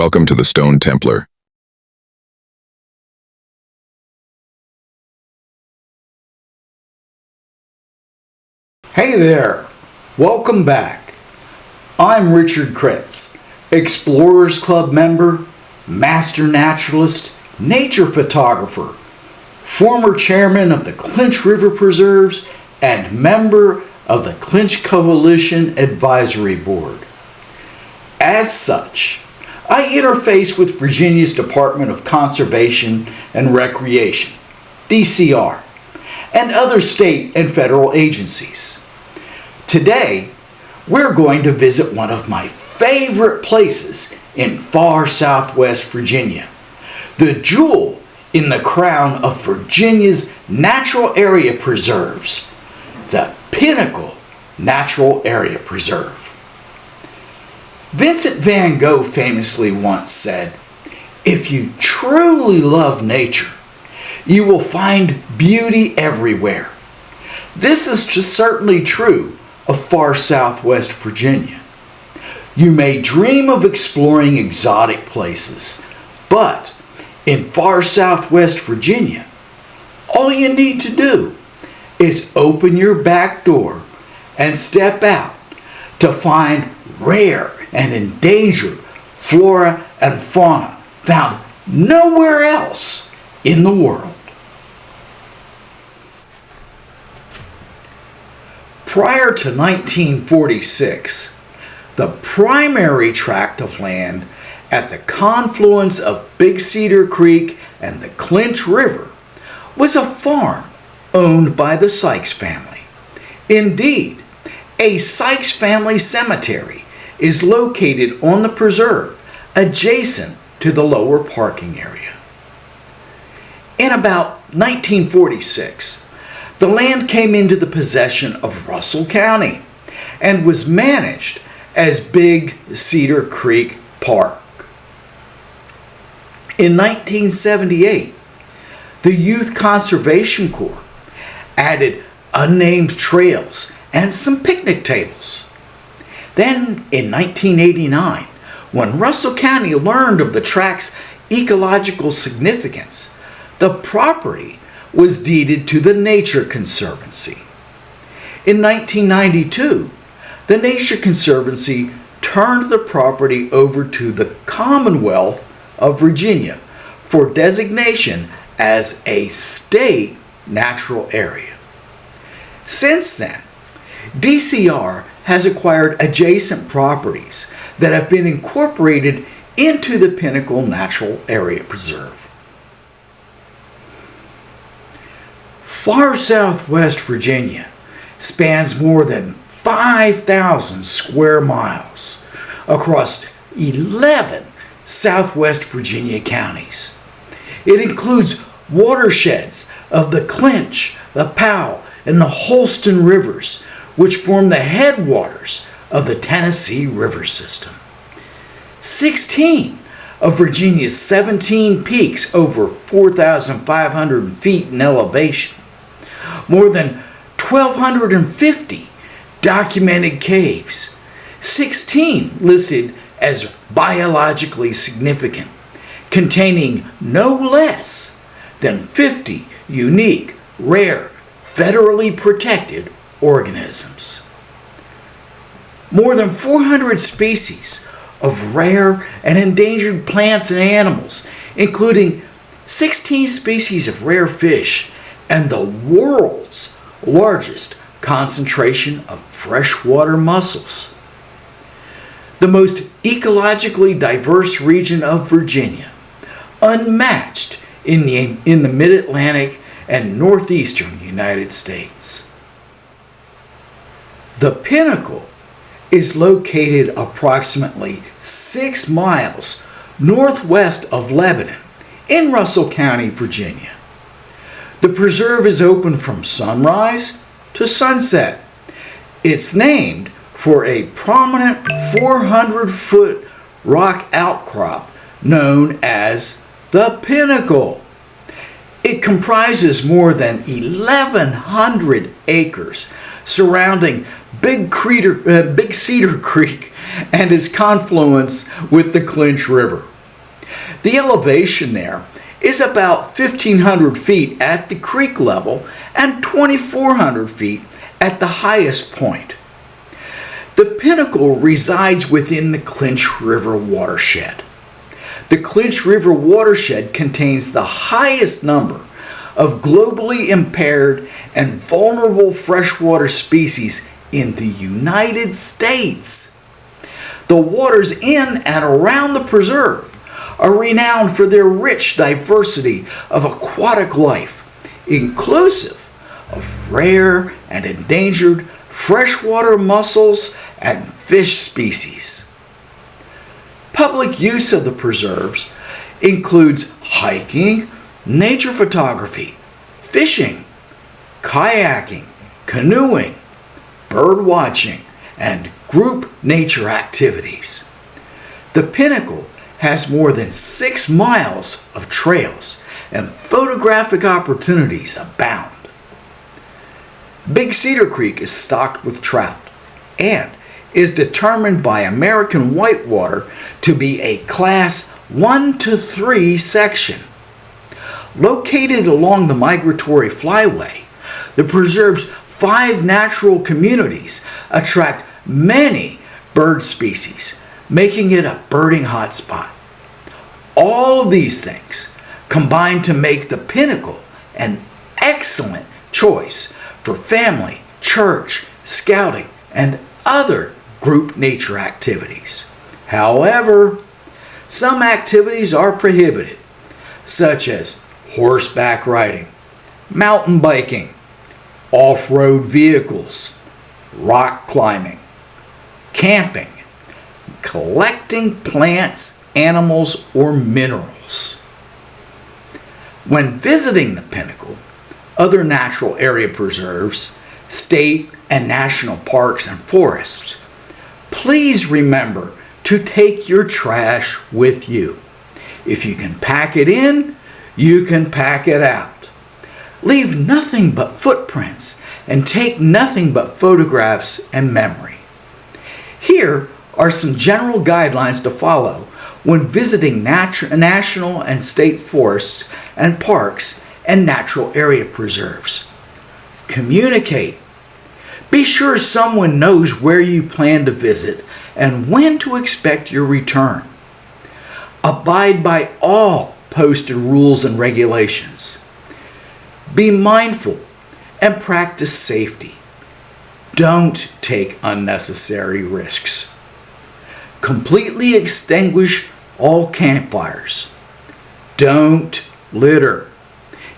Welcome to the Stone Templar. Hey there, welcome back. I'm Richard Kritz, Explorers Club member, master naturalist, nature photographer, former chairman of the Clinch River Preserves, and member of the Clinch Coalition Advisory Board. As such, I interface with Virginia's Department of Conservation and Recreation, DCR, and other state and federal agencies. Today, we're going to visit one of my favorite places in far southwest Virginia, the jewel in the crown of Virginia's natural area preserves, the Pinnacle Natural Area Preserve. Vincent van Gogh famously once said, "If you truly love nature, you will find beauty everywhere." This is certainly true of far southwest Virginia. You may dream of exploring exotic places, but in far southwest Virginia, all you need to do is open your back door and step out to find rare and endangered flora and fauna found nowhere else in the world. Prior to 1946, the primary tract of land at the confluence of Big Cedar Creek and the Clinch River was a farm owned by the Sykes family. Indeed, a Sykes family cemetery is located on the preserve adjacent to the lower parking area. In about 1946, the land came into the possession of Russell County and was managed as Big Cedar Creek Park. In 1978, the Youth Conservation Corps added unnamed trails and some picnic tables. Then in 1989, when Russell County learned of the tract's ecological significance, the property was deeded to the Nature Conservancy. In 1992, the Nature Conservancy turned the property over to the Commonwealth of Virginia for designation as a state natural area. Since then, DCR has acquired adjacent properties that have been incorporated into the Pinnacle Natural Area Preserve. Far southwest Virginia spans more than 5,000 square miles across 11 southwest Virginia counties. It includes watersheds of the Clinch, the Powell, and the Holston rivers, which form the headwaters of the Tennessee River system. 16 of Virginia's 17 peaks over 4,500 feet in elevation, more than 1,250 documented caves, 16 listed as biologically significant, containing no less than 50 unique, rare, federally protected organisms. More than 400 species of rare and endangered plants and animals, including 16 species of rare fish and the world's largest concentration of freshwater mussels. The most ecologically diverse region of Virginia, unmatched in the mid-Atlantic and northeastern United States. The Pinnacle is located approximately 6 miles northwest of Lebanon in Russell County, Virginia. The preserve is open from sunrise to sunset. It's named for a prominent 400-foot rock outcrop known as the Pinnacle. It comprises more than 1,100 acres surrounding Big Cedar Creek and its confluence with the Clinch River. The elevation there is about 1,500 feet at the creek level and 2,400 feet at the highest point. The Pinnacle resides within the Clinch River watershed. The Clinch River watershed contains the highest number of globally impaired and vulnerable freshwater species in the United States. The waters in and around the preserve are renowned for their rich diversity of aquatic life, inclusive of rare and endangered freshwater mussels and fish species. Public use of the preserves includes hiking, nature photography, fishing, kayaking, canoeing, bird watching, and group nature activities. The Pinnacle has more than 6 miles of trails, and photographic opportunities abound. Big Cedar Creek is stocked with trout and is determined by American Whitewater to be a Class 1 to 3 section. Located along the migratory flyway, the preserve's 5 natural communities attract many bird species, making it a birding hotspot. All of these things combine to make the Pinnacle an excellent choice for family, church, scouting, and other group nature activities. However, some activities are prohibited, such as horseback riding, mountain biking, off-road vehicles, rock climbing, camping, collecting plants, animals, or minerals. When visiting the Pinnacle, other natural area preserves, state and national parks and forests, please remember to take your trash with you. If you can pack it in, you can pack it out. Leave nothing but footprints and take nothing but photographs and memory. Here are some general guidelines to follow when visiting national and state forests and parks and natural area preserves. Communicate. Be sure someone knows where you plan to visit and when to expect your return. Abide by all posted rules and regulations. Be mindful and practice safety. Don't take unnecessary risks. Completely extinguish all campfires. Don't litter.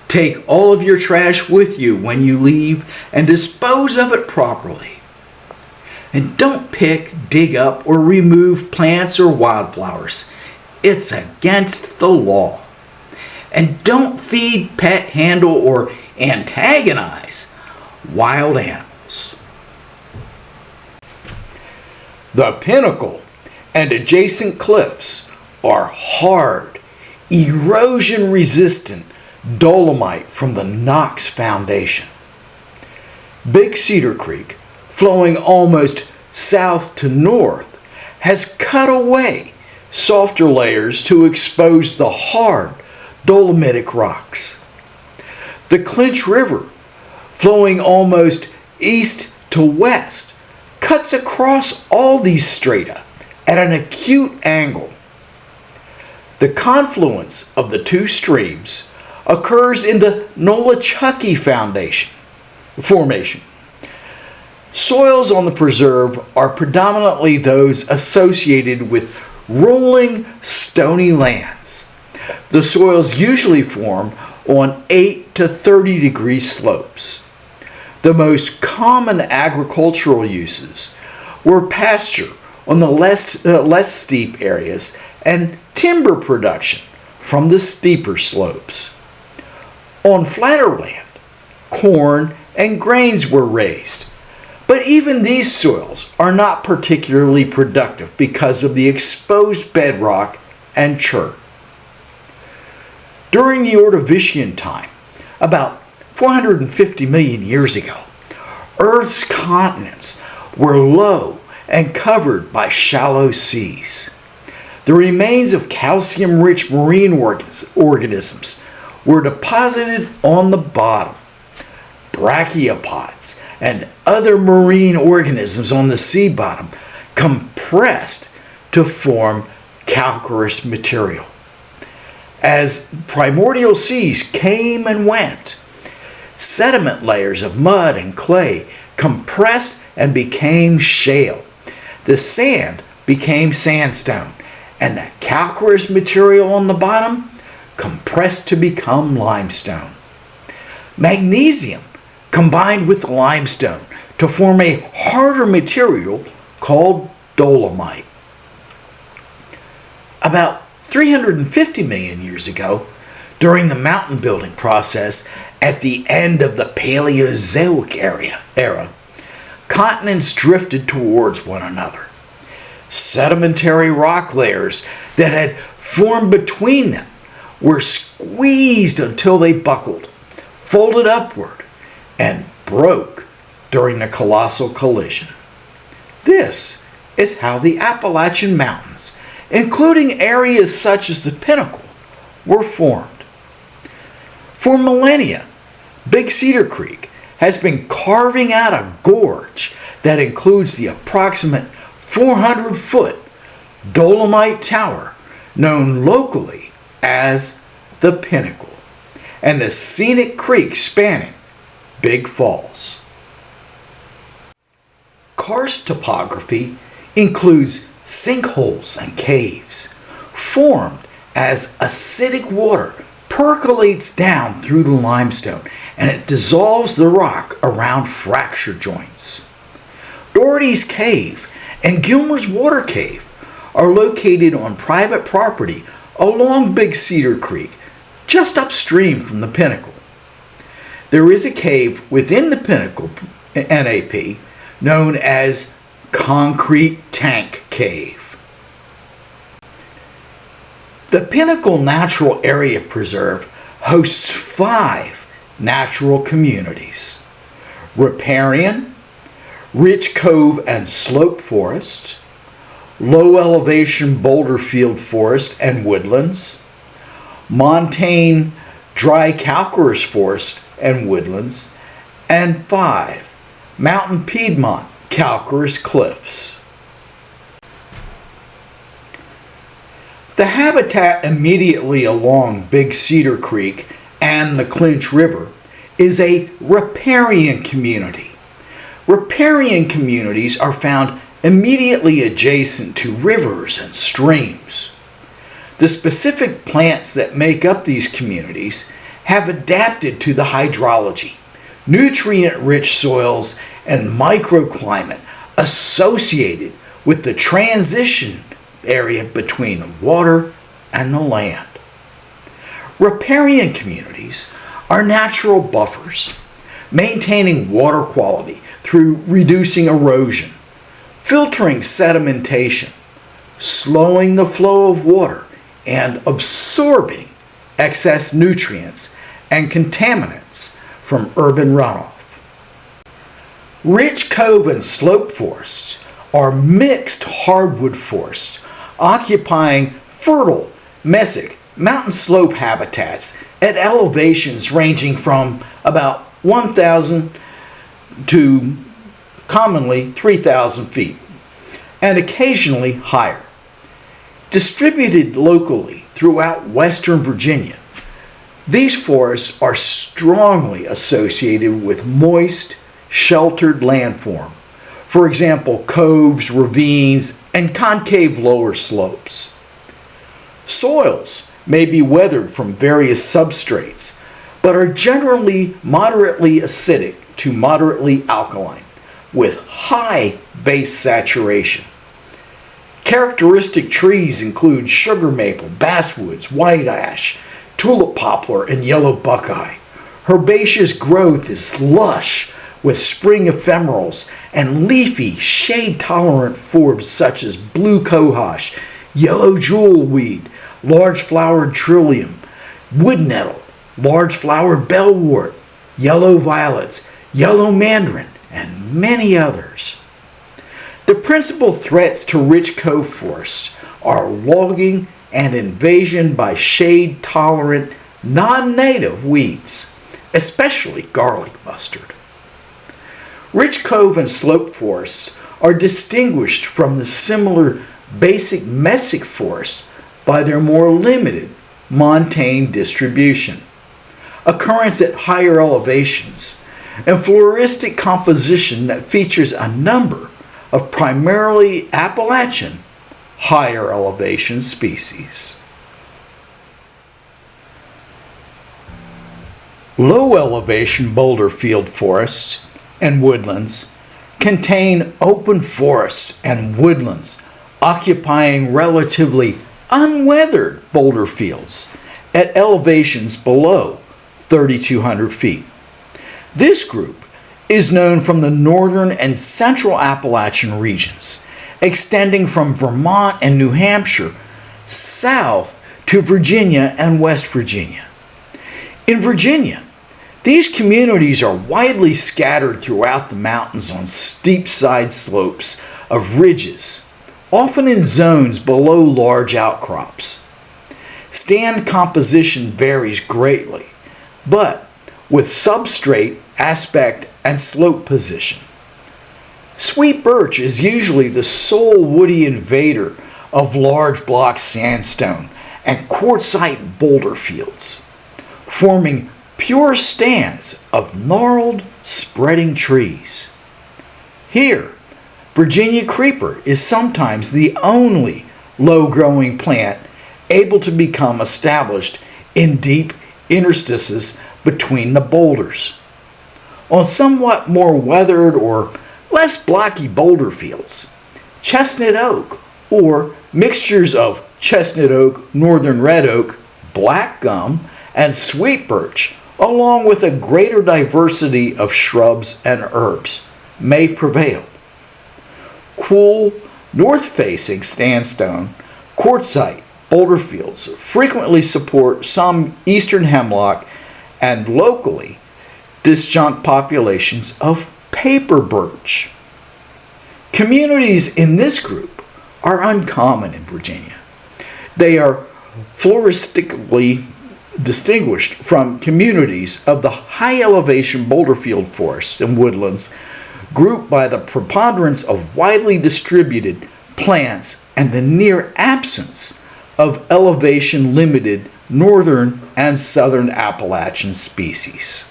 Take all of your trash with you when you leave and dispose of it properly. And don't pick, dig up, or remove plants or wildflowers. It's against the law. And don't feed, pet, handle, or antagonize wild animals. The Pinnacle and adjacent cliffs are hard, erosion-resistant dolomite from the Knox Foundation. Big Cedar Creek, flowing almost south to north, has cut away softer layers to expose the hard dolomitic rocks. The Clinch River, flowing almost east to west, cuts across all these strata at an acute angle. The confluence of the two streams occurs in the Nolichucky Formation. Soils on the preserve are predominantly those associated with rolling stony lands. The soils usually form on 8 to 30 degree slopes. The most common agricultural uses were pasture on the less steep areas and timber production from the steeper slopes. On flatter land, corn and grains were raised, but even these soils are not particularly productive because of the exposed bedrock and chert. During the Ordovician time, about 450 million years ago, Earth's continents were low and covered by shallow seas. The remains of calcium-rich marine organisms were deposited on the bottom. Brachiopods and other marine organisms on the sea bottom compressed to form calcareous material. As primordial seas came and went, sediment layers of mud and clay compressed and became shale. The sand became sandstone, and the calcareous material on the bottom compressed to become limestone. Magnesium combined with the limestone to form a harder material called dolomite. About 350 million years ago, during the mountain building process at the end of the Paleozoic era, continents drifted towards one another. Sedimentary rock layers that had formed between them were squeezed until they buckled, folded upward, and broke during the colossal collision. This is how the Appalachian Mountains, including areas such as the Pinnacle, were formed. For millennia, Big Cedar Creek has been carving out a gorge that includes the approximate 400-foot Dolomite Tower known locally as the Pinnacle, and the scenic creek spanning Big Falls. Karst topography includes sinkholes and caves formed as acidic water percolates down through the limestone and it dissolves the rock around fracture joints. Doherty's Cave and Gilmer's Water Cave are located on private property along Big Cedar Creek, just upstream from the Pinnacle. There is a cave within the Pinnacle NAP known as Concrete Tank Cave. The Pinnacle Natural Area Preserve hosts 5 natural communities: riparian, Rich Cove and Slope Forest, low elevation boulder field forest and woodlands, montane dry calcareous forest and woodlands, and 5 mountain Piedmont calcareous cliffs. The habitat immediately along Big Cedar Creek and the Clinch River is a riparian community. Riparian communities are found immediately adjacent to rivers and streams. The specific plants that make up these communities have adapted to the hydrology, nutrient-rich soils, and microclimate associated with the transition area between the water and the land. Riparian communities are natural buffers, maintaining water quality through reducing erosion, filtering sedimentation, slowing the flow of water, and absorbing excess nutrients and contaminants from urban runoff. Rich Cove and Slope forests are mixed hardwood forests occupying fertile, mesic, mountain slope habitats at elevations ranging from about 1,000 to commonly 3,000 feet, and occasionally higher. Distributed locally throughout western Virginia, these forests are strongly associated with moist, sheltered landform. For example, coves, ravines, and concave lower slopes. Soils may be weathered from various substrates, but are generally moderately acidic to moderately alkaline, with high base saturation. Characteristic trees include sugar maple, basswoods, white ash, tulip poplar, and yellow buckeye. Herbaceous growth is lush with spring ephemerals and leafy, shade-tolerant forbs such as blue cohosh, yellow jewelweed, large-flowered trillium, wood nettle, large-flowered bellwort, yellow violets, yellow mandarin, and many others. The principal threats to Rich Cove forests are logging and invasion by shade-tolerant, non-native weeds, especially garlic mustard. Ridge cove and slope forests are distinguished from the similar basic mesic forests by their more limited montane distribution, occurrence at higher elevations, and floristic composition that features a number of primarily Appalachian higher elevation species. Low elevation boulder field forests and woodlands contain open forests and woodlands occupying relatively unweathered boulder fields at elevations below 3,200 feet. This group is known from the northern and central Appalachian regions, extending from Vermont and New Hampshire south to Virginia and West Virginia. In Virginia, these communities are widely scattered throughout the mountains on steep side slopes of ridges, often in zones below large outcrops. Stand composition varies greatly, but with substrate, aspect, and slope position. Sweet birch is usually the sole woody invader of large block sandstone and quartzite boulder fields, forming pure stands of gnarled, spreading trees. Here, Virginia creeper is sometimes the only low-growing plant able to become established in deep interstices between the boulders. On somewhat more weathered or less blocky boulder fields, chestnut oak, or mixtures of chestnut oak, northern red oak, black gum, and sweet birch, along with a greater diversity of shrubs and herbs, may prevail. Cool, north-facing sandstone, quartzite boulder fields frequently support some eastern hemlock and locally disjunct populations of paper birch. Communities in this group are uncommon in Virginia. They are floristically distinguished from communities of the high elevation boulder field forests and woodlands grouped by the preponderance of widely distributed plants and the near absence of elevation limited northern and southern Appalachian species.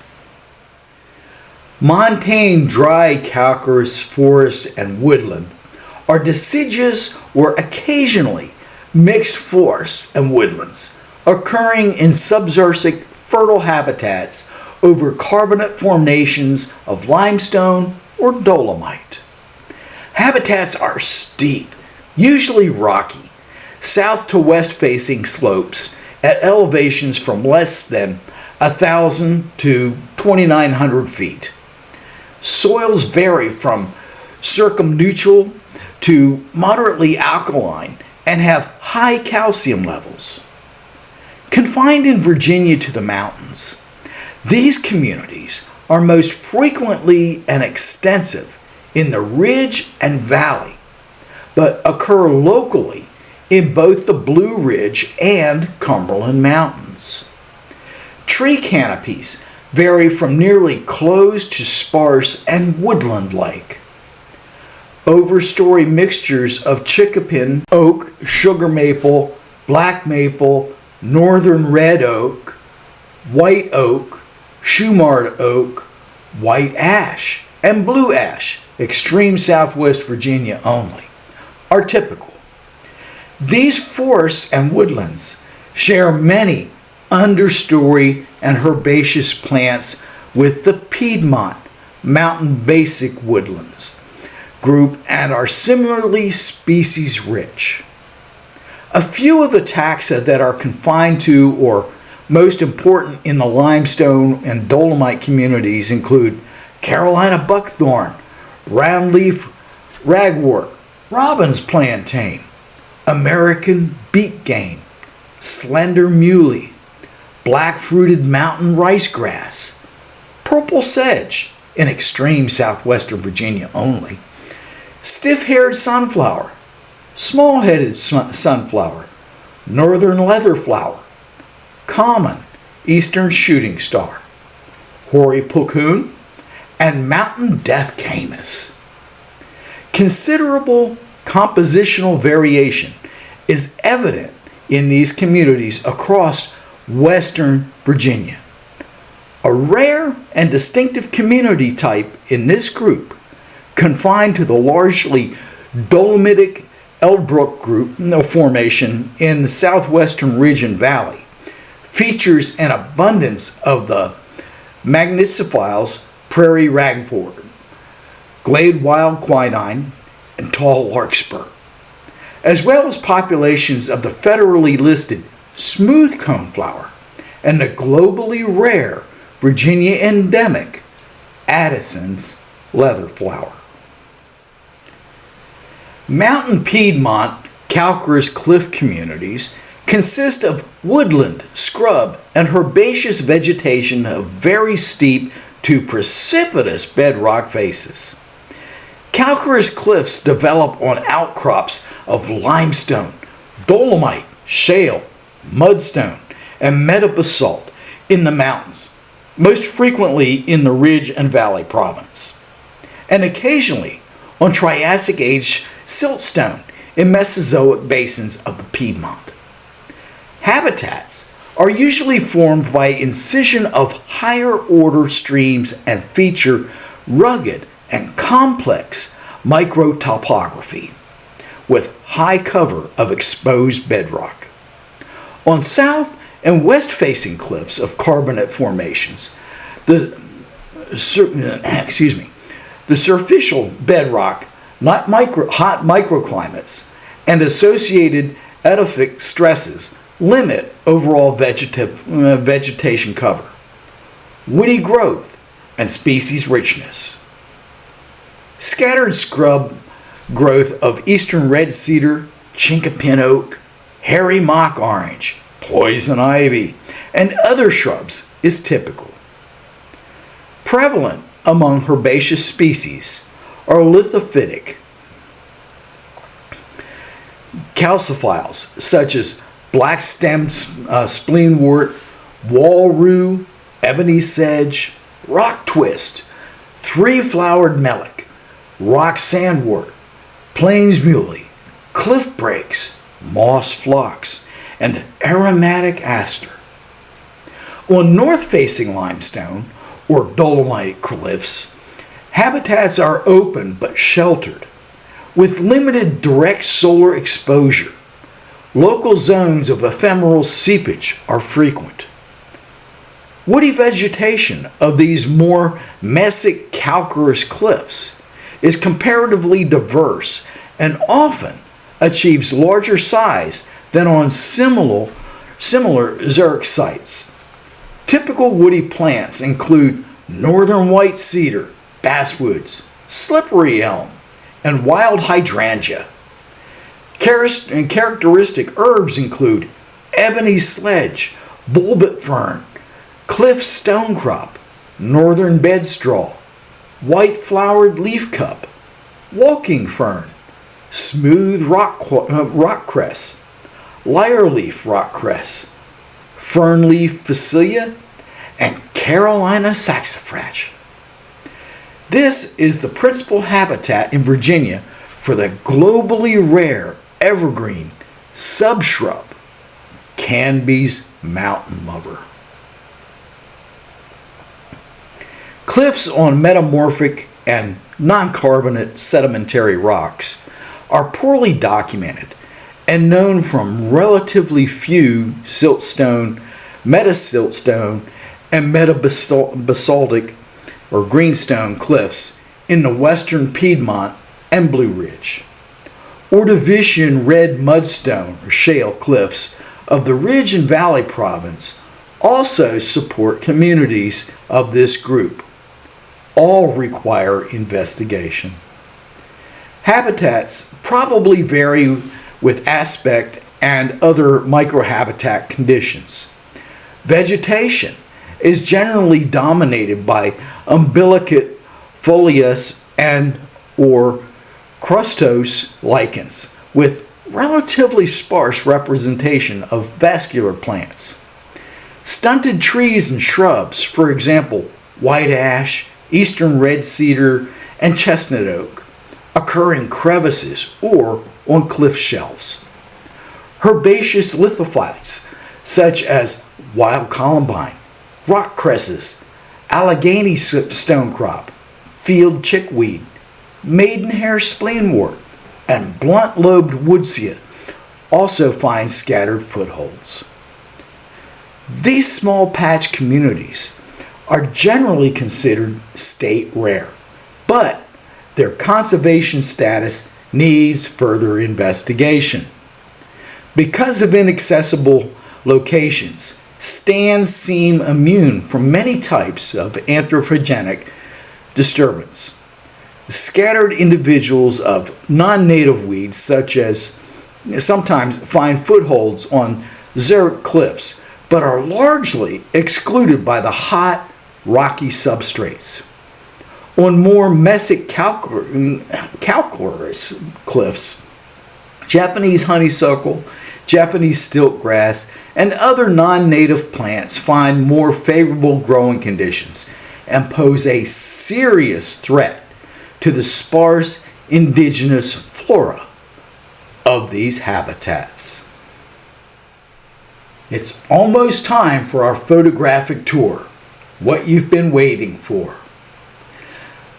Montane dry calcareous forest and woodland are deciduous or occasionally mixed forests and woodlands occurring in subsurfic fertile habitats over carbonate formations of limestone or dolomite. Habitats are steep, usually rocky, south to west facing slopes at elevations from less than 1,000 to 2,900 feet. Soils vary from circumneutral to moderately alkaline and have high calcium levels. Confined in Virginia to the mountains, these communities are most frequently and extensive in the ridge and valley, but occur locally in both the Blue Ridge and Cumberland Mountains. Tree canopies vary from nearly closed to sparse and woodland-like. Overstory mixtures of chickapin, oak, sugar maple, black maple, northern red oak, white oak, Shumard oak, white ash, and blue ash, extreme southwest Virginia only, are typical. These forests and woodlands share many understory and herbaceous plants with the Piedmont mountain basic woodlands group and are similarly species rich. A few of the taxa that are confined to or most important in the limestone and dolomite communities include Carolina buckthorn, roundleaf ragwort, robin's plantain, American beetgane, slender muley, black-fruited mountain ricegrass, purple sedge in extreme southwestern Virginia only, stiff-haired sunflower, small-headed sunflower, northern leatherflower, common eastern shooting star, hoary puccoon, and mountain death camas. Considerable compositional variation is evident in these communities across western Virginia. A rare and distinctive community type in this group, confined to the largely dolomitic Eldbrook group formation in the southwestern ridge and valley, features an abundance of the Magniciphiles prairie ragwort, glade wild quinine, and tall larkspur, as well as populations of the federally listed smooth coneflower and the globally rare Virginia endemic Addison's leatherflower. Mountain Piedmont calcareous cliff communities consist of woodland, scrub, and herbaceous vegetation of very steep to precipitous bedrock faces. Calcareous cliffs develop on outcrops of limestone, dolomite, shale, mudstone, and metabasalt in the mountains, most frequently in the Ridge and Valley province, and occasionally on Triassic Age siltstone in Mesozoic basins of the Piedmont. Habitats are usually formed by incision of higher order streams and feature rugged and complex microtopography with high cover of exposed bedrock. On south and west facing cliffs of carbonate formations, the superficial bedrock, not hot microclimates, and associated edaphic stresses limit overall vegetation cover, woody growth, and species richness. Scattered scrub growth of eastern red cedar, chinkapin oak, hairy mock orange, poison ivy, and other shrubs is typical. Prevalent among herbaceous species are lithophytic calciphiles such as black-stemmed spleenwort, wall rue, ebony sedge, rock twist, three-flowered melic, rock sandwort, plains muley, cliff brakes, moss phlox, and aromatic aster. On north-facing limestone or dolomite cliffs, habitats are open but sheltered, with limited direct solar exposure. Local zones of ephemeral seepage are frequent. Woody vegetation of these more mesic calcareous cliffs is comparatively diverse and often achieves larger size than on similar xeric sites. Typical woody plants include northern white cedar, basswoods, slippery elm, and wild hydrangea. Characteristic herbs include ebony sledge, bulbet fern, cliff stonecrop, northern bedstraw, white-flowered leafcup, walking fern, smooth rockcress, lyre-leaf rockcress, fernleaf phacelia, and Carolina saxifrage. This is the principal habitat in Virginia for the globally rare evergreen subshrub Canby's mountain lover. Cliffs on metamorphic and non-carbonate sedimentary rocks are poorly documented and known from relatively few siltstone, metasiltstone, and metabasaltic or greenstone cliffs in the western Piedmont and Blue Ridge. Ordovician red mudstone or shale cliffs of the Ridge and Valley province also support communities of this group. All require investigation. Habitats probably vary with aspect and other microhabitat conditions. Vegetation is generally dominated by umbilicate folious and or crustose lichens with relatively sparse representation of vascular plants. Stunted trees and shrubs, for example, white ash, eastern red cedar, and chestnut oak, occur in crevices or on cliff shelves. Herbaceous lithophytes, such as wild columbine, rock cresses, Allegheny stonecrop, field chickweed, maidenhair spleenwort, and blunt-lobed woodsia, also find scattered footholds. These small patch communities are generally considered state rare, but their conservation status needs further investigation. Because of inaccessible locations, stands seem immune from many types of anthropogenic disturbance. Scattered individuals of non-native weeds, such as sometimes find footholds on xeric cliffs, but are largely excluded by the hot, rocky substrates. On more mesic calcareous cliffs, Japanese honeysuckle, Japanese stiltgrass, and other non-native plants find more favorable growing conditions and pose a serious threat to the sparse indigenous flora of these habitats. It's almost time for our photographic tour, what you've been waiting for.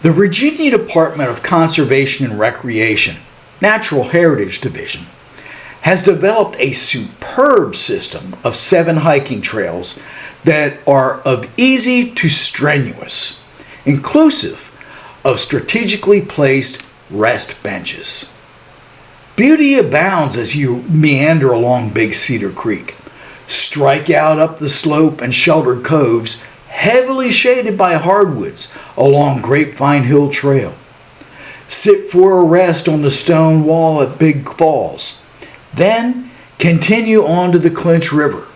The Virginia Department of Conservation and Recreation, Natural Heritage Division, has developed a superb system of 7 hiking trails that are of easy to strenuous, inclusive of strategically placed rest benches. Beauty abounds as you meander along Big Cedar Creek. Strike out up the slope and sheltered coves heavily shaded by hardwoods along Grapevine Hill Trail. Sit for a rest on the stone wall at Big Falls. Then continue on to the Clinch River,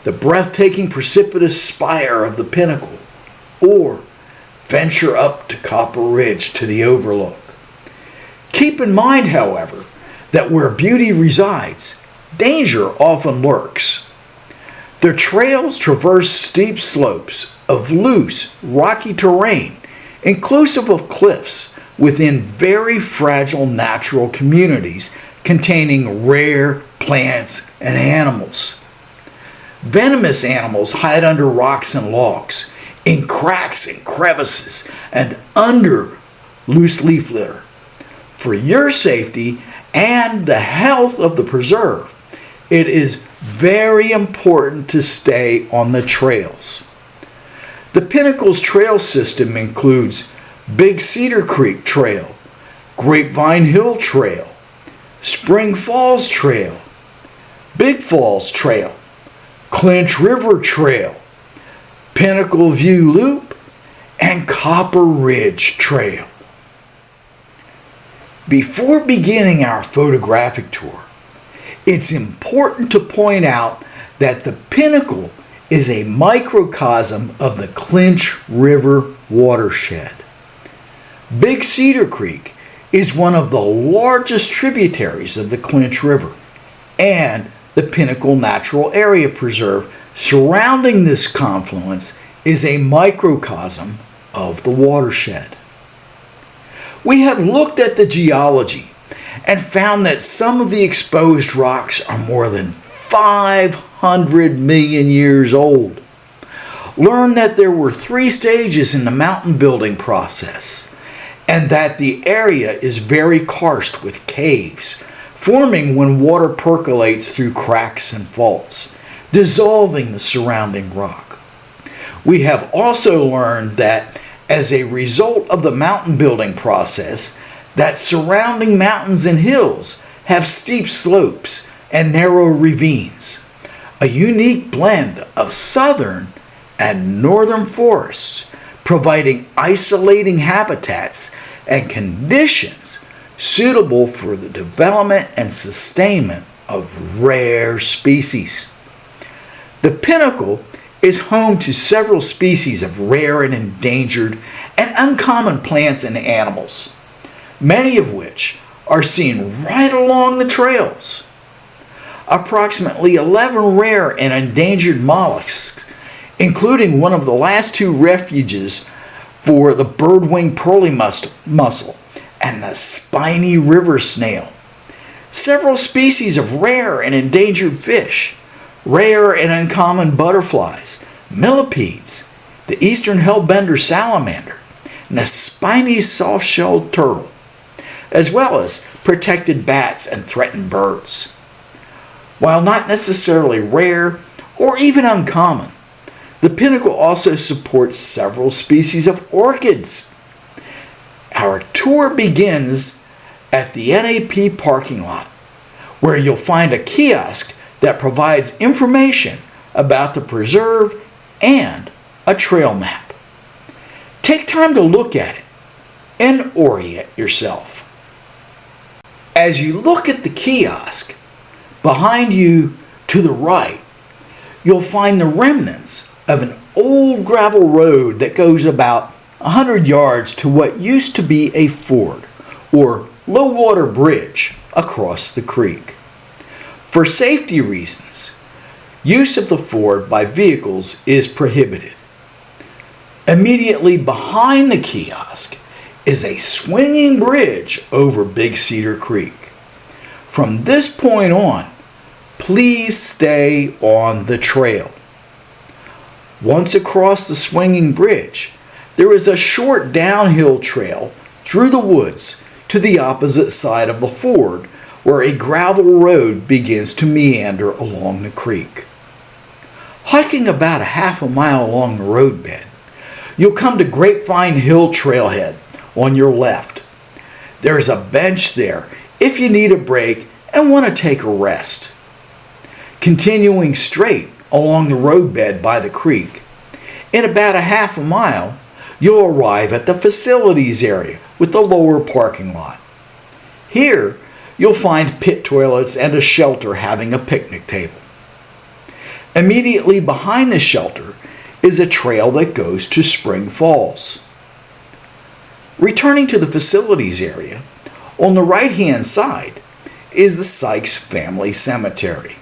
the breathtaking precipitous spire of the Pinnacle, or venture up to Copper Ridge to the overlook. Keep in mind, however, that where beauty resides, danger often lurks. The trails traverse steep slopes of loose, rocky terrain, inclusive of cliffs within very fragile natural communities containing rare plants and animals. Venomous animals hide under rocks and logs, in cracks and crevices, and under loose leaf litter. For your safety and the health of the preserve, it is very important to stay on the trails. The Pinnacle's trail system includes Big Cedar Creek Trail, Grapevine Hill Trail, Spring Falls Trail, Big Falls Trail, Clinch River Trail, Pinnacle View Loop, and Copper Ridge Trail. Before beginning our photographic tour, it's important to point out that the Pinnacle is a microcosm of the Clinch River watershed. Big Cedar Creek is one of the largest tributaries of the Clinch River, and the Pinnacle Natural Area Preserve surrounding this confluence is a microcosm of the watershed. We have looked at the geology and found that some of the exposed rocks are more than 500 million years old. Learn that there were 3 stages in the mountain building process, and that the area is very karst with caves, forming when water percolates through cracks and faults, dissolving the surrounding rock. We have also learned that as a result of the mountain building process, that surrounding mountains and hills have steep slopes and narrow ravines, a unique blend of southern and northern forests, providing isolating habitats and conditions suitable for the development and sustainment of rare species. The Pinnacle is home to several species of rare and endangered and uncommon plants and animals, many of which are seen right along the trails. Approximately 11 rare and endangered mollusks, including one of the last two refuges for the birdwing pearly mussel and the spiny river snail. Several species of rare and endangered fish, rare and uncommon butterflies, millipedes, the eastern hellbender salamander, and the spiny soft-shelled turtle, as well as protected bats and threatened birds. While not necessarily rare or even uncommon, the Pinnacle also supports several species of orchids. Our tour begins at the NAP parking lot, where you'll find a kiosk that provides information about the preserve and a trail map. Take time to look at it and orient yourself. As you look at the kiosk, behind you to the right, you'll find the remnants of an old gravel road that goes about 100 yards to what used to be a ford or low water bridge across the creek. For safety reasons, use of the ford by vehicles is prohibited. Immediately behind the kiosk is a swinging bridge over Big Cedar Creek. From this point on, please stay on the trail. Once across the swinging bridge, there is a short downhill trail through the woods to the opposite side of the ford, where a gravel road begins to meander along the creek. Hiking about a half a mile along the roadbed, you'll come to Grapevine Hill Trailhead on your left. There's a bench there if you need a break and want to take a rest. Continuing straight along the roadbed by the creek, in about a half a mile, you'll arrive at the facilities area with the lower parking lot. Here, you'll find pit toilets and a shelter having a picnic table. Immediately behind the shelter is a trail that goes to Spring Falls. Returning to the facilities area, on the right-hand side is the Sykes Family Cemetery.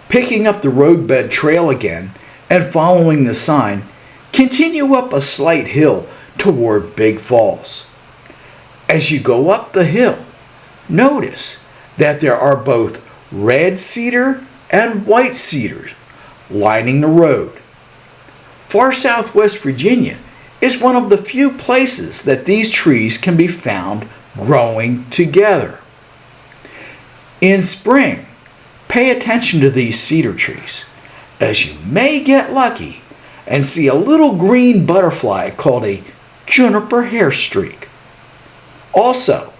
Picking up the roadbed trail again and following the sign, continue up a slight hill toward Big Falls. As you go up the hill, notice that there are both red cedar and white cedars lining the road. Far southwest Virginia is one of the few places that these trees can be found growing together. In spring, pay attention to these cedar trees, as you may get lucky and see a little green butterfly called a juniper hairstreak. Also,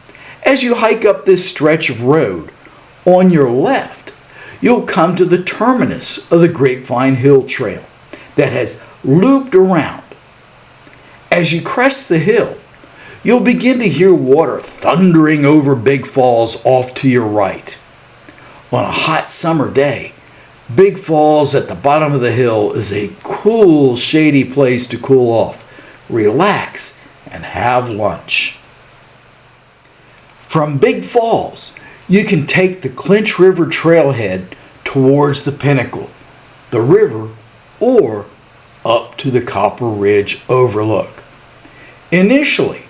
as you hike up this stretch of road, on your left, you'll come to the terminus of the Grapevine Hill Trail that has looped around. As you crest the hill, you'll begin to hear water thundering over Big Falls off to your right. On a hot summer day, Big Falls at the bottom of the hill is a cool, shady place to cool off, relax, and have lunch. From Big Falls, you can take the Clinch River trailhead towards the Pinnacle, the river, or up to the Copper Ridge overlook. Initially,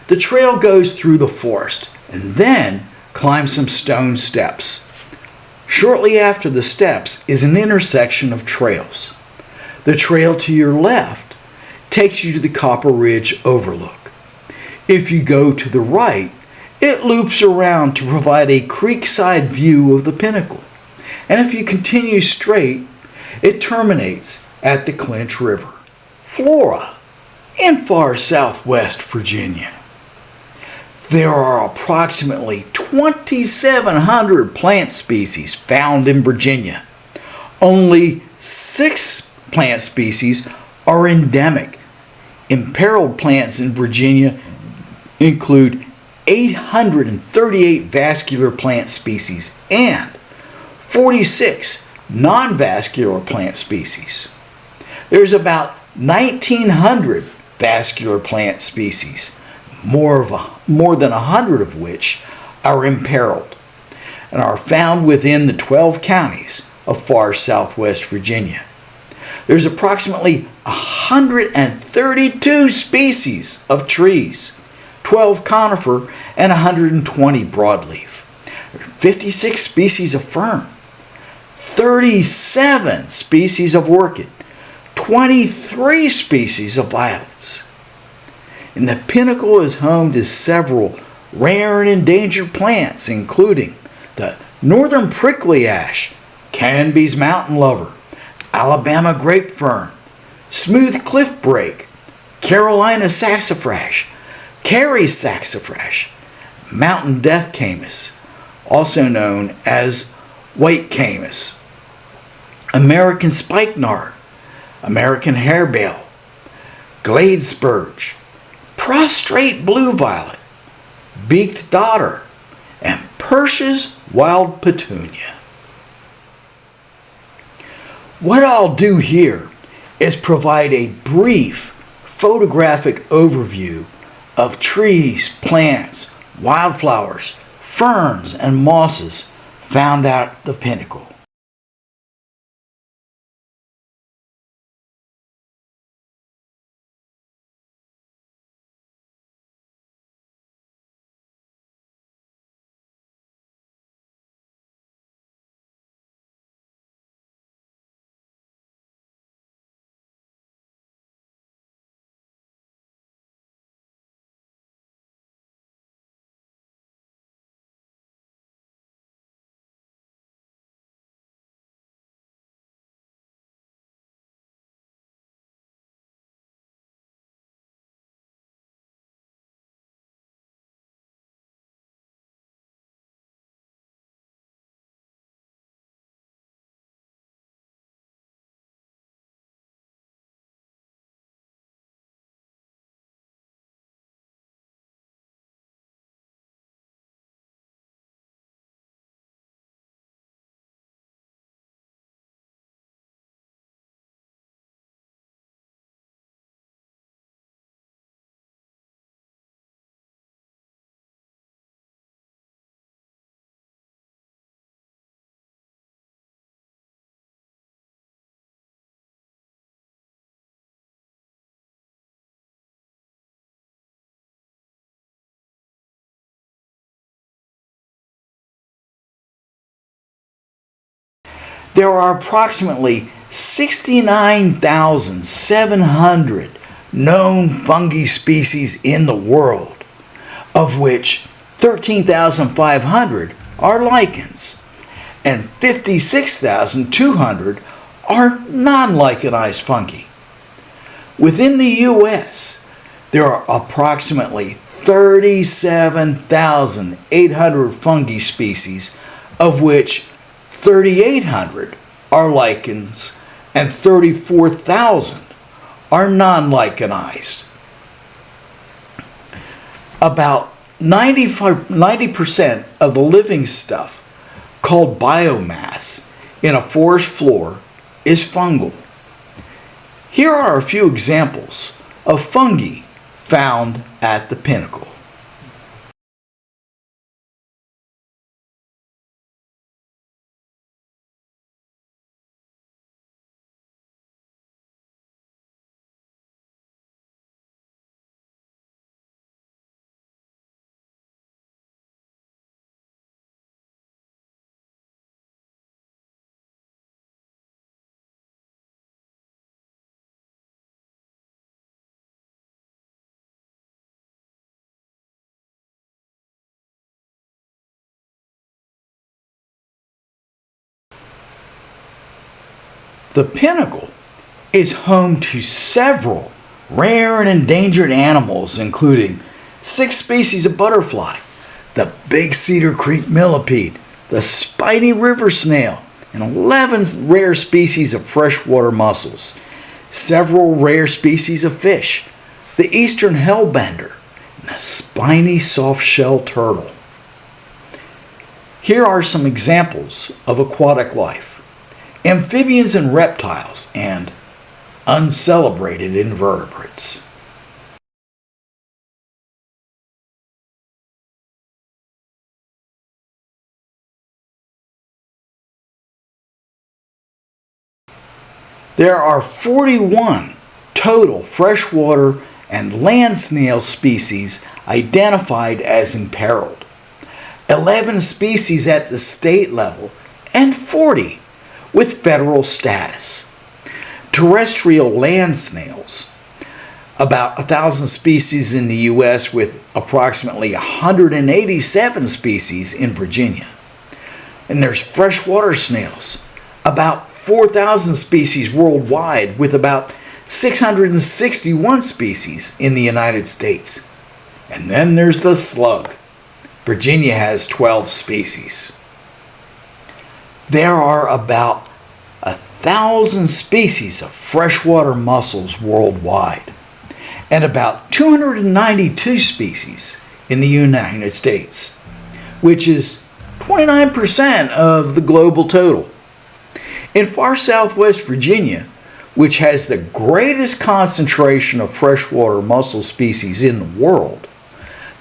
the trail goes through the forest and then climbs some stone steps. Shortly after the steps is an intersection of trails. The trail to your left takes you to the Copper Ridge overlook. If you go to the right, it loops around to provide a creekside view of the Pinnacle. And if you continue straight, it terminates at the Clinch River. Flora in far southwest Virginia. There are approximately 2,700 plant species found in Virginia. Only 6 plant species are endemic. Imperiled plants in Virginia include 838 vascular plant species and 46 non-vascular plant species. There's about 1,900 vascular plant species, more than 100 of which are imperiled and are found within the 12 counties of far southwest Virginia. There's approximately 132 species of trees, 12 conifer, and 120 broadleaf. There are 56 species of fern, 37 species of orchid, 23 species of violets. And the Pinnacle is home to several rare and endangered plants, including the northern prickly ash, Canby's mountain lover, Alabama grape fern, smooth cliff brake, Carolina saxifrage, Cary's saxifrage, mountain death camas, also known as white camas, American spikenard, American harebell, glade spurge, prostrate blue violet, beaked dodder, and Pursh's wild petunia. What I'll do here is provide a brief photographic overview of trees, plants, wildflowers, ferns, and mosses found at the Pinnacle. There are approximately 69,700 known fungi species in the world, of which 13,500 are lichens and 56,200 are non-lichenized fungi. Within the U.S., there are approximately 37,800 fungi species, of which 3,800 are lichens and 34,000 are non-lichenized. About 90% of the living stuff called biomass in a forest floor is fungal. Here are a few examples of fungi found at the Pinnacle. The Pinnacle is home to several rare and endangered animals, including 6 species of butterfly, the big Cedar Creek millipede, the spiny river snail, and 11 rare species of freshwater mussels, several rare species of fish, the eastern hellbender, and a spiny soft-shell turtle. Here are some examples of aquatic life: amphibians and reptiles, and uncelebrated invertebrates. There are 41 total freshwater and land snail species identified as imperiled, 11 species at the state level, and 40 with federal status. Terrestrial land snails, about 1,000 species in the U.S. with approximately 187 species in Virginia. And there's freshwater snails, about 4,000 species worldwide with about 661 species in the United States. And then there's the slug. Virginia has 12 species. There are about 1,000 species of freshwater mussels worldwide, and about 292 species in the United States, which is 29% of the global total. In far southwest Virginia, which has the greatest concentration of freshwater mussel species in the world,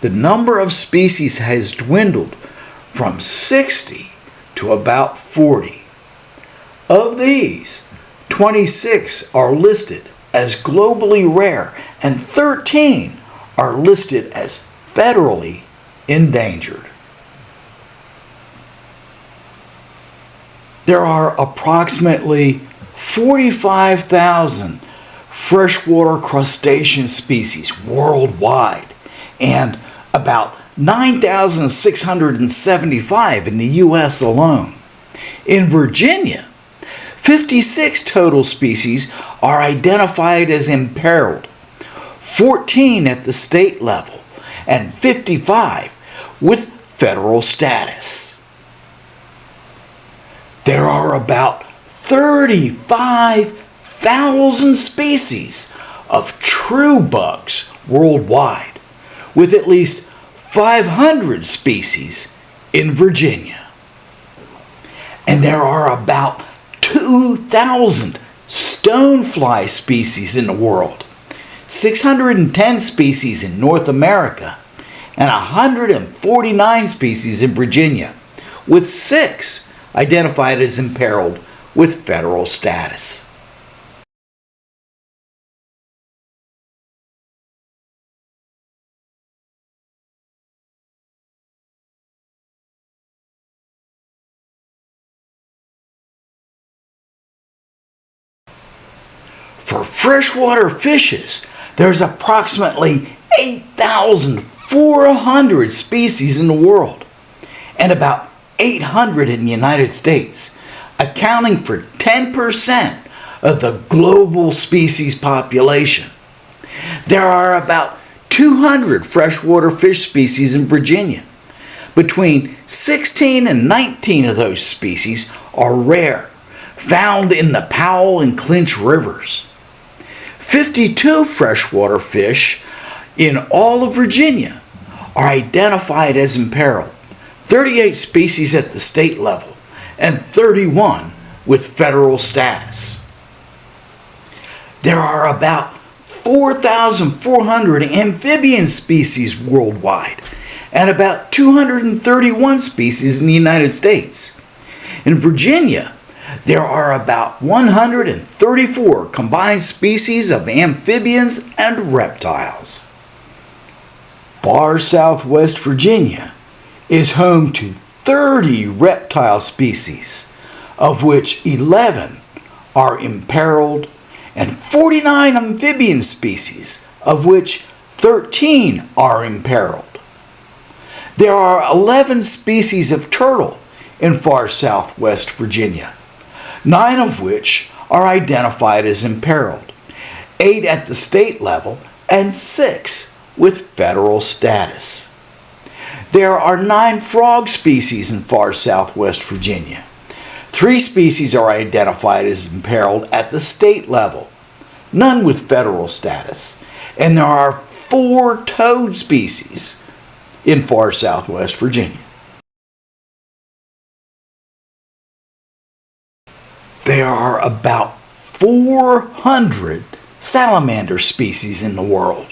the number of species has dwindled from 60 to about 40. Of these, 26 are listed as globally rare and 13 are listed as federally endangered. There are approximately 45,000 freshwater crustacean species worldwide and about 9,675 in the U.S. alone. In Virginia, 56 total species are identified as imperiled, 14 at the state level, and 55 with federal status. There are about 35,000 species of true bugs worldwide, with at least 500 species in Virginia. And there are about 2,000 stonefly species in the world, 610 species in North America, and 149 species in Virginia, with 6 identified as imperiled with federal status. For freshwater fishes, there's approximately 8,400 species in the world, and about 800 in the United States, accounting for 10% of the global species population. There are about 200 freshwater fish species in Virginia. Between 16 and 19 of those species are rare, found in the Powell and Clinch rivers. 52 freshwater fish in all of Virginia are identified as imperiled, 38 species at the state level, and 31 with federal status. There are about 4,400 amphibian species worldwide, and about 231 species in the United States. In Virginia, there are about 134 combined species of amphibians and reptiles. Far southwest Virginia is home to 30 reptile species, of which 11 are imperiled, and 49 amphibian species, of which 13 are imperiled. There are 11 species of turtle in far southwest Virginia, 9 of which are identified as imperiled, 8 at the state level, and 6 with federal status. There are 9 frog species in far southwest Virginia. 3 species are identified as imperiled at the state level, none with federal status, and there are 4 toad species in far southwest Virginia. There are about 400 salamander species in the world,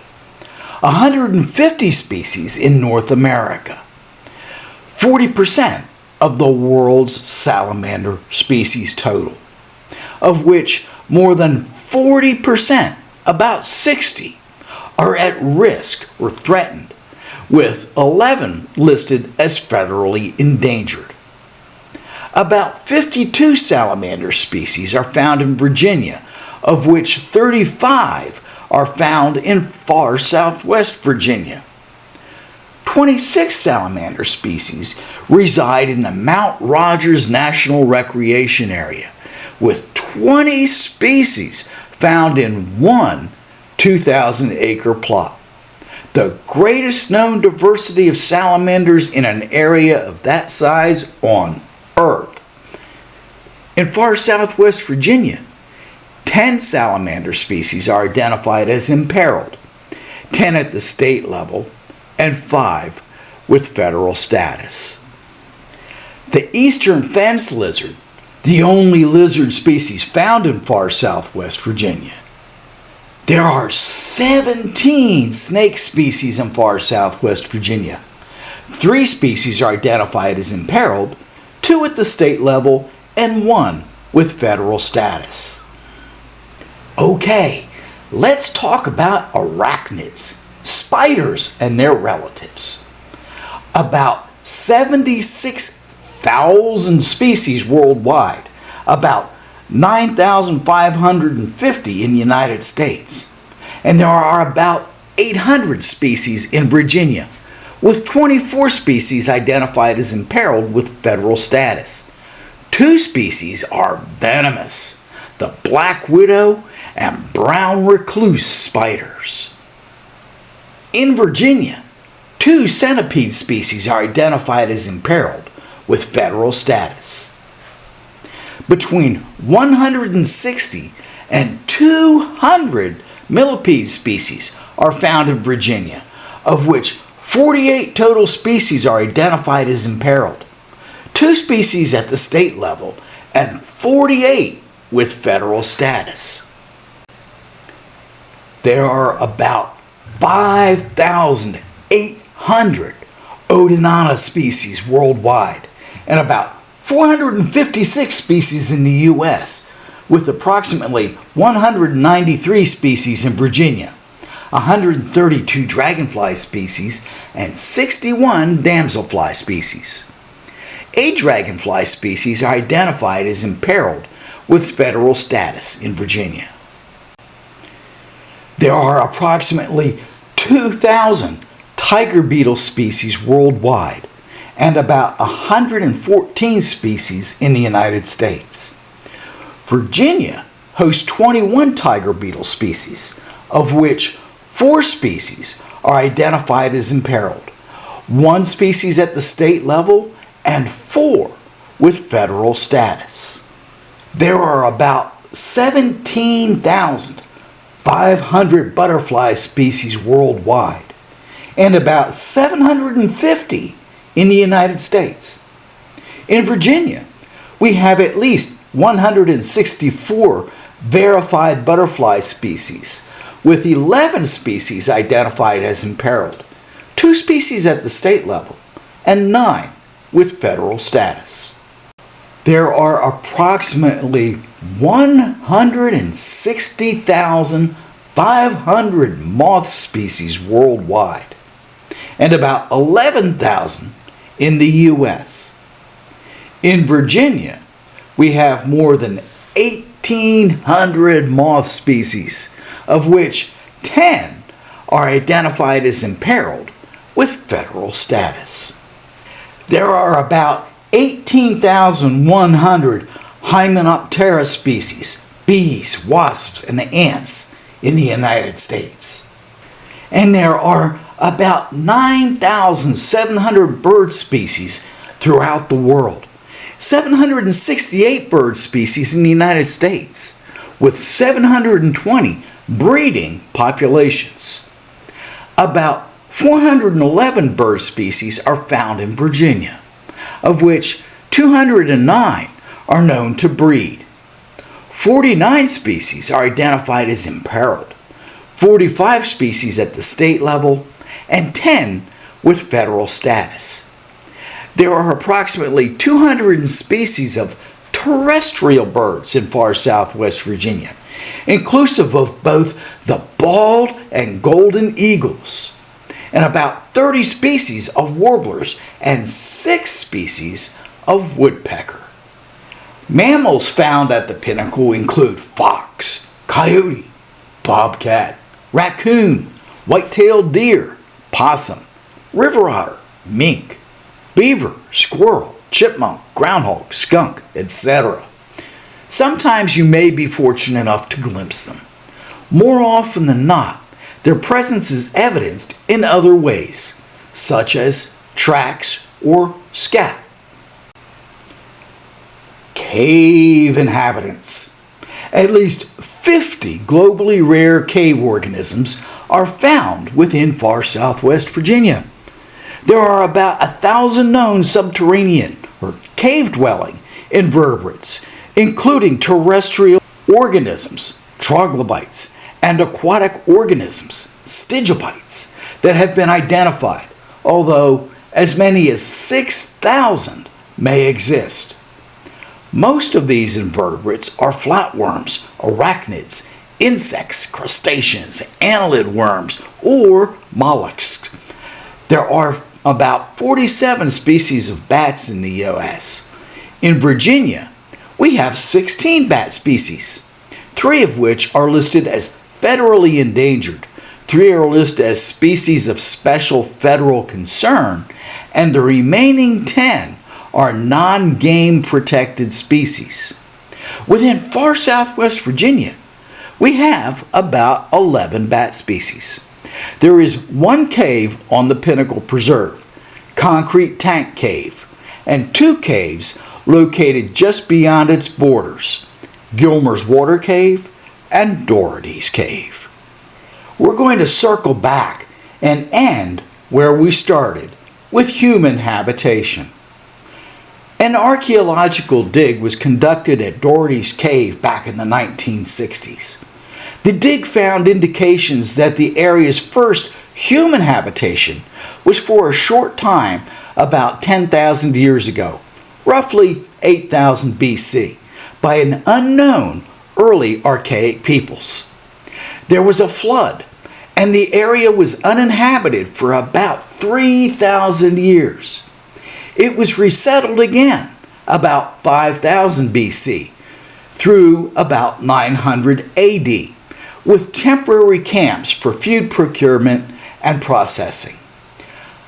150 species in North America. 40% of the world's salamander species total, of which more than 40%, about 60, are at risk or threatened, with 11 listed as federally endangered. About 52 salamander species are found in Virginia, of which 35 are found in far southwest Virginia. 26 salamander species reside in the Mount Rogers National Recreation Area, with 20 species found in one 2,000-acre plot. The greatest known diversity of salamanders in an area of that size on Earth. In far southwest Virginia, 10 salamander species are identified as imperiled, 10 at the state level, and 5 with federal status. The eastern fence lizard, the only lizard species found in far southwest Virginia. There are 17 snake species in far southwest Virginia. 3 species are identified as imperiled, 2 at the state level, and 1 with federal status. Okay, let's talk about arachnids, spiders and their relatives. About 76,000 species worldwide, about 9,550 in the United States. And there are about 800 species in Virginia, with 24 species identified as imperiled with federal status. 2 species are venomous, the black widow and brown recluse spiders. In Virginia, 2 centipede species are identified as imperiled with federal status. Between 160 and 200 millipede species are found in Virginia, of which 48 total species are identified as imperiled, 2 species at the state level, and 48 with federal status. There are about 5,800 Odonata species worldwide, and about 456 species in the U.S., with approximately 193 species in Virginia, 132 dragonfly species, and 61 damselfly species. 8 dragonfly species are identified as imperiled with federal status in Virginia. There are approximately 2,000 tiger beetle species worldwide, and about 114 species in the United States. Virginia hosts 21 tiger beetle species, of which 4 species are identified as imperiled, 1 species at the state level, and 4 with federal status. There are about 17,500 butterfly species worldwide, and about 750 in the United States. In Virginia, we have at least 164 verified butterfly species, with 11 species identified as imperiled, 2 species at the state level, and 9 with federal status. There are approximately 160,500 moth species worldwide, and about 11,000 in the U.S. In Virginia, we have more than 1,800 moth species, of which 10 are identified as imperiled with federal status. There are about 18,100 Hymenoptera species, bees, wasps, and ants in the United States. And there are about 9,700 bird species throughout the world, 768 bird species in the United States, with 720 breeding populations. About 411 bird species are found in Virginia, of which 209 are known to breed. 49 species are identified as imperiled, 45 species at the state level, and 10 with federal status. There are approximately 200 species of terrestrial birds in far southwest Virginia, inclusive of both the bald and golden eagles, and about 30 species of warblers and 6 species of woodpecker. Mammals found at the Pinnacle include fox, coyote, bobcat, raccoon, white-tailed deer, possum, river otter, mink, beaver, squirrel, chipmunk, groundhog, skunk, etc. Sometimes you may be fortunate enough to glimpse them. More often than not, their presence is evidenced in other ways, such as tracks or scat. Cave inhabitants. At least 50 globally rare cave organisms are found within far southwest Virginia. There are about 1,000 known subterranean or cave-dwelling invertebrates, including terrestrial organisms, troglobites, and aquatic organisms, stygobites, that have been identified, although as many as 6,000 may exist. Most of these invertebrates are flatworms, arachnids, insects, crustaceans, annelid worms, or mollusks. There are about 47 species of bats in the U.S. In Virginia, we have 16 bat species, 3 of which are listed as federally endangered, 3 are listed as species of special federal concern, and the remaining 10 are non-game protected species. Within far southwest Virginia, we have about 11 bat species. There is one cave on the Pinnacle Preserve, Concrete Tank Cave, and 2 caves located just beyond its borders, Gilmer's Water Cave and Doherty's Cave. We're going to circle back and end where we started, with human habitation. An archaeological dig was conducted at Doherty's Cave back in the 1960s. The dig found indications that the area's first human habitation was for a short time about 10,000 years ago, roughly 8,000 BC, by an unknown early archaic peoples. There was a flood, and the area was uninhabited for about 3,000 years. It was resettled again about 5000 BC through about 900 AD, with temporary camps for food procurement and processing.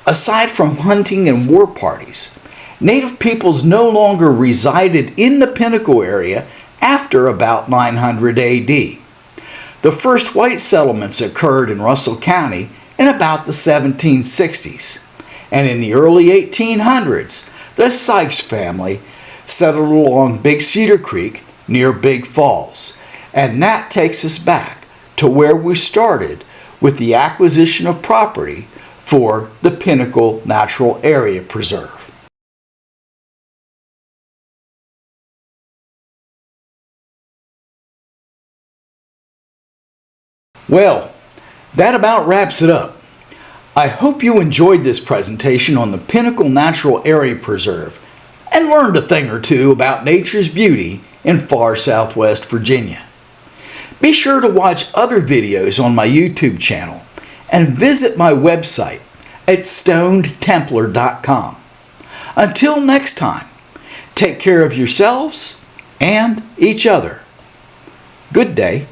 Aside from hunting and war parties, native peoples no longer resided in the Pinnacle area after about 900 AD. The first white settlements occurred in Russell County in about the 1760s. And in the early 1800s, the Sykes family settled along Big Cedar Creek near Big Falls. And that takes us back to where we started with the acquisition of property for the Pinnacle Natural Area Preserve. Well, that about wraps it up. I hope you enjoyed this presentation on the Pinnacle Natural Area Preserve and learned a thing or two about nature's beauty in far southwest Virginia. Be sure to watch other videos on my YouTube channel and visit my website at stonedtemplar.com. Until next time, take care of yourselves and each other. Good day.